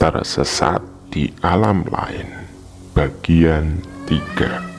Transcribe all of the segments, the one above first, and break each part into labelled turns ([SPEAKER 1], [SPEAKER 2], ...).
[SPEAKER 1] Tersesat di alam lain, bagian 3.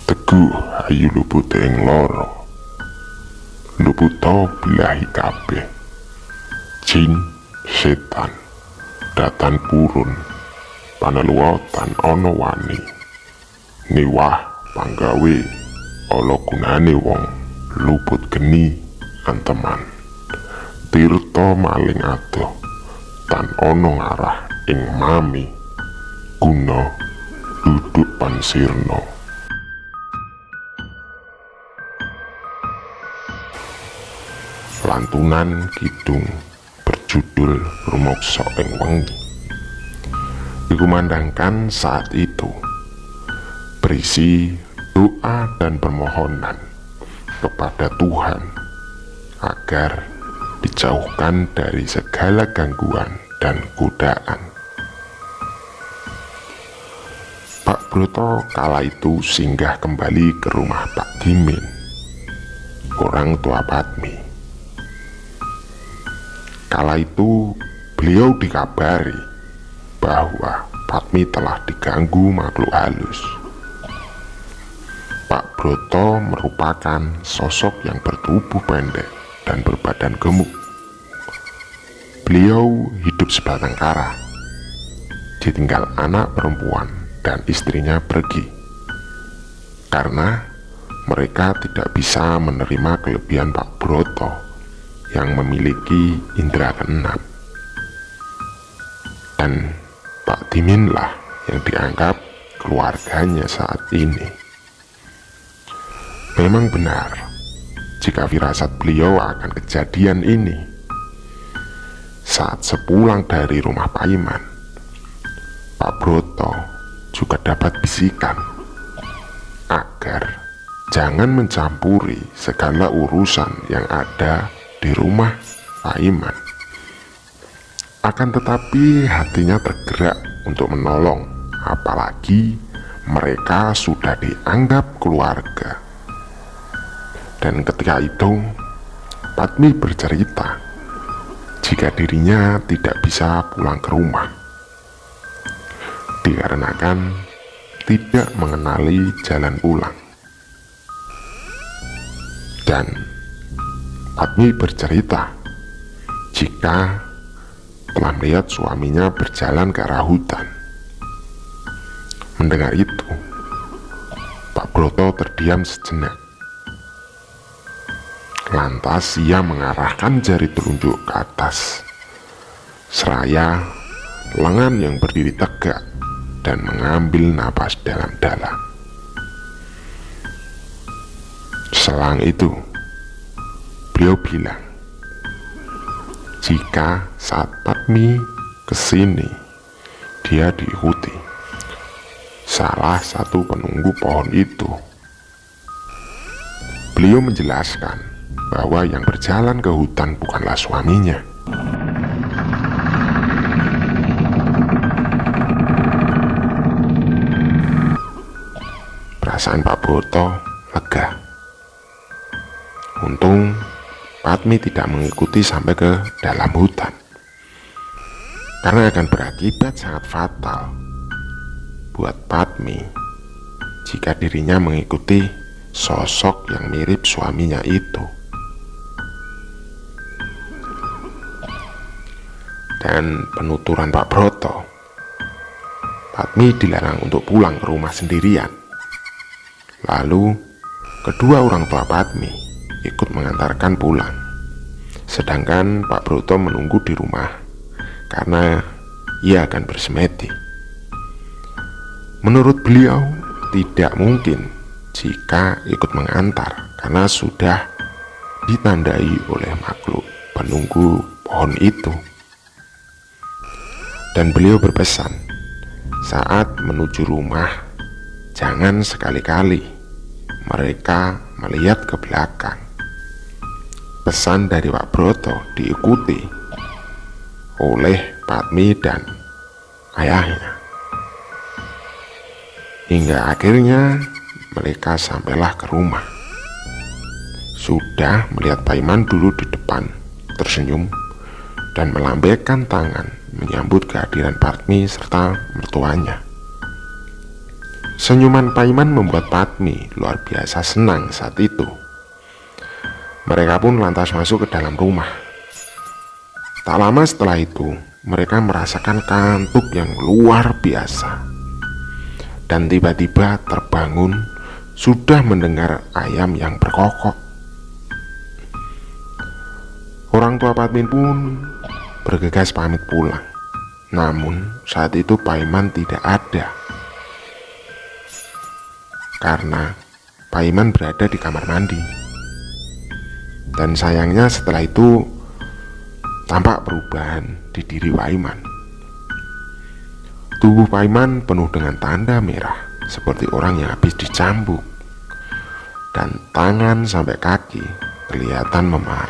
[SPEAKER 1] Teguh ayu lupute ing loro, luputa bilahi kabeh. Jin, setan, datan purun, paneluwotan ana wani. Niwah panggawe ala gunane wong luput geni anteman. Tirta maling adoh tan ana ngarah ing mami. Guna duduk pansirna. Lantunan kidung berjudul Rumokso ing Wengi dikumandangkan saat itu, berisi doa dan permohonan kepada Tuhan agar dijauhkan dari segala gangguan dan godaan. Pak Broto kala itu singgah kembali ke rumah Pak Dimin, orang tua Padmi. Kala itu beliau dikabari bahwa Padmi telah diganggu makhluk halus. Pak Broto merupakan sosok yang bertubuh pendek dan berbadan gemuk. Beliau hidup sebatang kara, ditinggal anak perempuan dan istrinya pergi karena mereka tidak bisa menerima kelebihan Pak Broto yang memiliki indera keenam. Dan Pak Dimin lah yang dianggap keluarganya saat ini. Memang benar jika firasat beliau akan kejadian ini. Saat sepulang dari rumah Pak Iman, Pak Broto juga dapat bisikan agar jangan mencampuri segala urusan yang ada di rumah Pak Iman. Akan tetapi hatinya tergerak untuk menolong, apalagi mereka sudah dianggap keluarga. Dan ketika itu Padmi bercerita jika dirinya tidak bisa pulang ke rumah dikarenakan tidak mengenali jalan pulang. Dan Padmi bercerita jika telah melihat suaminya berjalan ke arah hutan. Mendengar itu, Pak Broto terdiam sejenak. Lantas ia mengarahkan jari telunjuk ke atas, seraya lengan yang berdiri tegak dan mengambil napas dalam-dalam. Selang itu, beliau bilang, jika saat Padmi kesini, dia diikuti salah satu penunggu pohon itu. Beliau menjelaskan bahwa yang berjalan ke hutan bukanlah suaminya. Perasaan Pak Broto lega. Untung Padmi tidak mengikuti sampai ke dalam hutan, karena akan berakibat sangat fatal buat Padmi jika dirinya mengikuti sosok yang mirip suaminya itu. dan penuturan Pak Broto, Padmi dilarang untuk pulang ke rumah sendirian. Lalu kedua orang tua Padmi ikut mengantarkan pulang, sedangkan Pak Broto menunggu di rumah karena ia akan bersemedi. Menurut beliau tidak mungkin jika ikut mengantar karena sudah ditandai oleh makhluk penunggu pohon itu. Dan beliau berpesan, saat menuju rumah jangan sekali-kali mereka melihat ke belakang. Pesan dari Pak Broto diikuti oleh Padmi dan ayahnya, hingga akhirnya mereka sampailah ke rumah. Sudah melihat Paiman dulu di depan, tersenyum dan melambaikan tangan menyambut kehadiran Padmi serta mertuanya. Senyuman Paiman membuat Padmi luar biasa senang saat itu. Mereka pun lantas masuk ke dalam rumah. Tak lama setelah itu, mereka merasakan kantuk yang luar biasa. Dan tiba-tiba terbangun sudah mendengar ayam yang berkokok. Orang tua Padmi pun bergegas pamit pulang. Namun saat itu Paiman tidak ada, karena Paiman berada di kamar mandi. Dan sayangnya setelah itu tampak perubahan di diri Paiman. Tubuh Paiman penuh dengan tanda merah seperti orang yang habis dicambuk, dan tangan sampai kaki kelihatan memar.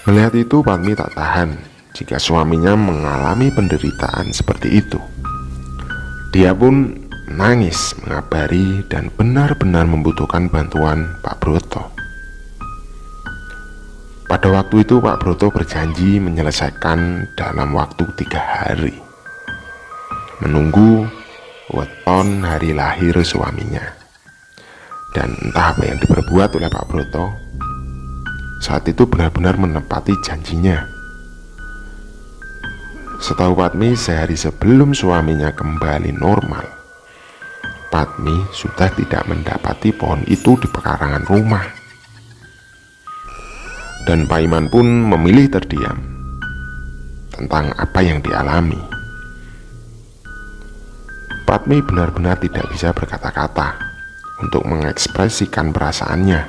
[SPEAKER 1] Melihat itu Padmi tak tahan jika suaminya mengalami penderitaan seperti itu. Dia pun menangis mengabari dan benar-benar membutuhkan bantuan Pak Broto. Pada waktu itu Pak Broto berjanji menyelesaikan dalam waktu 3 hari, menunggu weton hari lahir suaminya. Dan entah apa yang diperbuat oleh Pak Broto, saat itu benar-benar menepati janjinya. Setahu Padmi, sehari sebelum suaminya kembali normal, Padmi sudah tidak mendapati pohon itu di pekarangan rumah. Dan Paiman pun memilih terdiam tentang apa yang dialami. Padmi benar-benar tidak bisa berkata-kata untuk mengekspresikan perasaannya,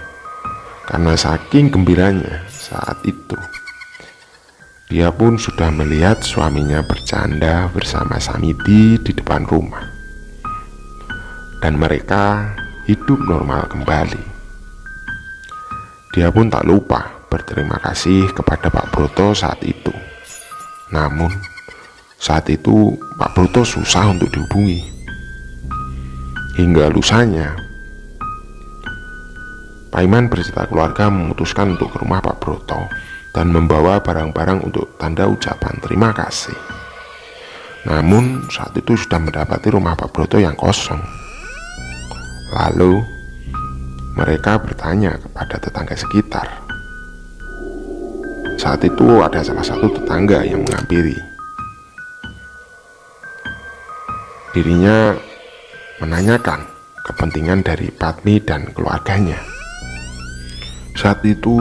[SPEAKER 1] karena saking gembiranya saat itu. Dia pun sudah melihat suaminya bercanda bersama Samidi di depan rumah, dan mereka hidup normal kembali. Dia pun tak lupa berterima kasih kepada Pak Broto saat itu. Namun saat itu Pak Broto susah untuk dihubungi. Hingga lusanya Paiman berserta keluarga memutuskan untuk ke rumah Pak Broto dan membawa barang-barang untuk tanda ucapan terima kasih. Namun saat itu sudah mendapati rumah Pak Broto yang kosong. Lalu mereka bertanya kepada tetangga sekitar. Saat itu ada salah satu tetangga yang menghampiri. Dirinya menanyakan kepentingan dari Padmi dan keluarganya. Saat itu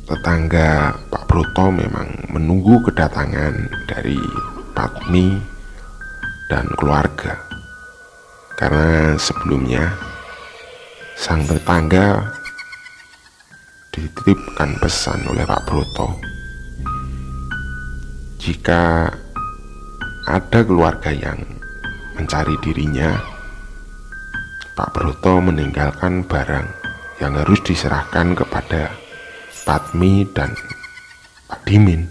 [SPEAKER 1] tetangga Pak Broto memang menunggu kedatangan dari Padmi dan keluarga, karena sebelumnya sang tetangga dititipkan pesan oleh Pak Broto jika ada keluarga yang mencari dirinya, Pak Broto meninggalkan barang yang harus diserahkan kepada Padmi dan Pak Dimin.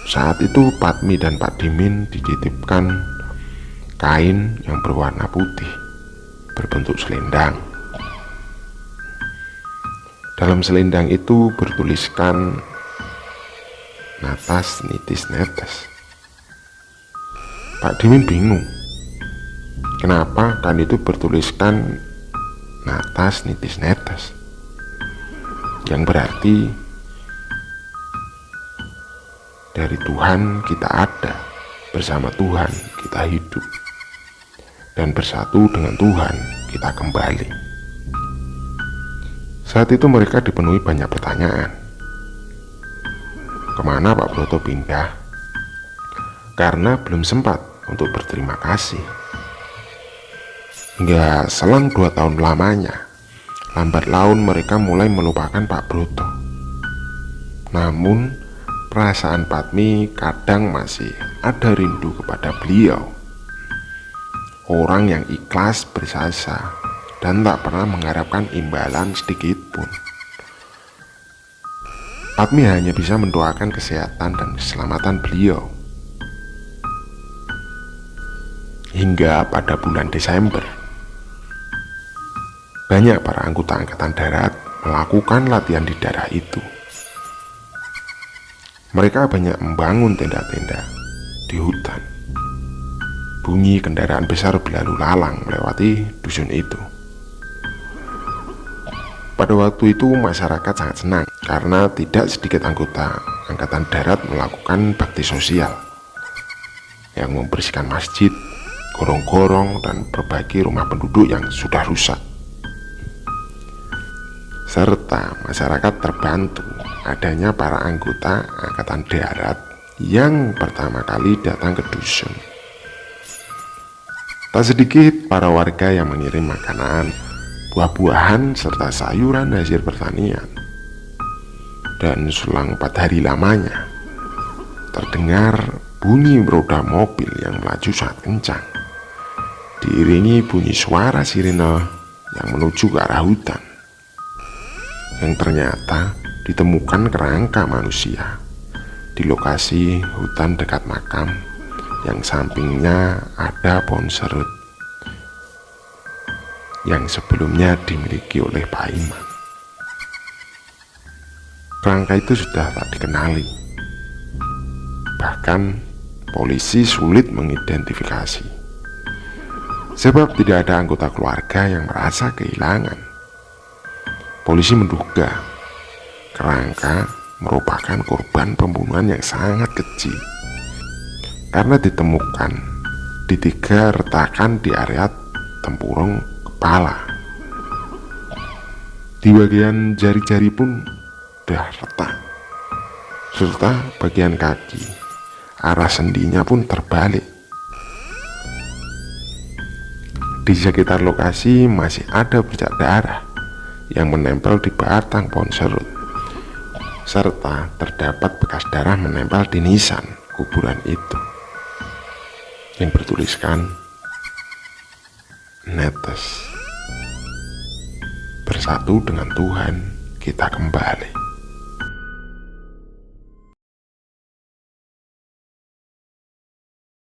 [SPEAKER 1] Saat itu Padmi dan Pak Dimin dititipkan kain yang berwarna putih berbentuk selendang. Dalam selendang itu bertuliskan Natas Nitis Netes. Pak Dimin bingung, kenapa kain itu bertuliskan Natas Nitis Netes, yang berarti dari Tuhan kita ada, bersama Tuhan kita hidup, dan bersatu dengan Tuhan kita kembali. Saat itu mereka dipenuhi banyak pertanyaan. Kemana Pak Broto pindah? Karena belum sempat untuk berterima kasih. Hingga selang 2 tahun lamanya, lambat laun mereka mulai melupakan Pak Broto. Namun perasaan Padmi kadang masih ada rindu kepada beliau. Orang yang ikhlas bersasa dan tak pernah mengharapkan imbalan sedikit pun. Padmi hanya bisa mendoakan kesehatan dan keselamatan beliau. Hingga pada bulan Desember, banyak para anggota Angkatan Darat melakukan latihan di daerah itu. Mereka banyak membangun tenda-tenda di hutan. Bunyi kendaraan besar berlalu lalang melewati dusun itu. Pada waktu itu masyarakat sangat senang karena tidak sedikit anggota Angkatan Darat melakukan bakti sosial yang membersihkan masjid, gorong-gorong, dan perbaiki rumah penduduk yang sudah rusak. Serta masyarakat terbantu adanya para anggota Angkatan Darat yang pertama kali datang ke dusun. Tak sedikit para warga yang mengirim makanan, buah-buahan, serta sayuran hasil pertanian. Dan selang 4 hari lamanya, terdengar bunyi roda mobil yang melaju sangat kencang, diiringi bunyi suara sirene yang menuju ke arah hutan, yang ternyata ditemukan kerangka manusia di lokasi hutan dekat makam yang sampingnya ada pohon serut yang sebelumnya dimiliki oleh Pak Iman. Kerangka itu sudah tak dikenali, bahkan polisi sulit mengidentifikasi, sebab tidak ada anggota keluarga yang merasa kehilangan. Polisi menduga kerangka merupakan korban pembunuhan yang sangat kecil, karena ditemukan di 3 retakan di area tempurung kepala. Di bagian jari-jari pun sudah retak, serta bagian kaki, arah sendinya pun terbalik. Di sekitar lokasi masih ada bercak darah yang menempel di batang pohon serut, serta terdapat bekas darah menempel di nisan kuburan itu yang bertuliskan "Netes, bersatu dengan Tuhan kita kembali."